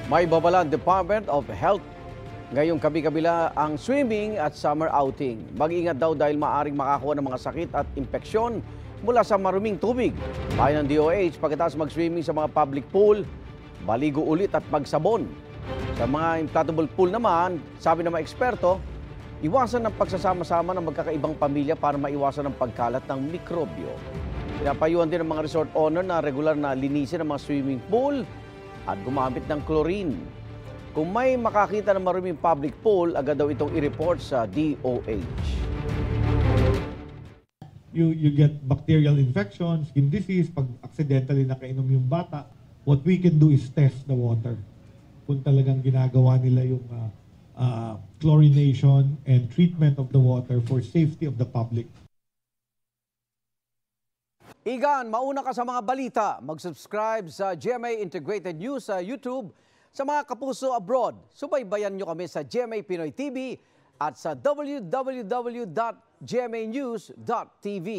May babala ang Department of Health. Ngayong kabi-kabila ang swimming at summer outing. Mag-ingat daw dahil maaring makakuha ng mga sakit at impeksyon mula sa maruming tubig. Ayon ng DOH, pagkatapos mag-swimming sa mga public pool, maligo ulit at magsabon. Sa mga inflatable pool naman, sabi ng mga eksperto, iwasan ng pagsasama-sama ng magkakaibang pamilya para maiwasan ang pagkalat ng mikrobyo. Pinapayuhan din ng mga resort owner na regular na linisin ang mga swimming pool at gumamit ng chlorine. Kung may makakita ng maruming public pool, agad daw itong i-report sa DOH. You get bacterial infection, skin disease, pag accidentally nakainom yung bata, what we can do is test the water. Kung talagang ginagawa nila yung chlorination and treatment of the water for safety of the public. Igan, mauna ka sa mga balita. Mag-subscribe sa GMA Integrated News sa YouTube. Sa mga kapuso abroad, subaybayan nyo kami sa GMA Pinoy TV at sa www.gmanews.tv.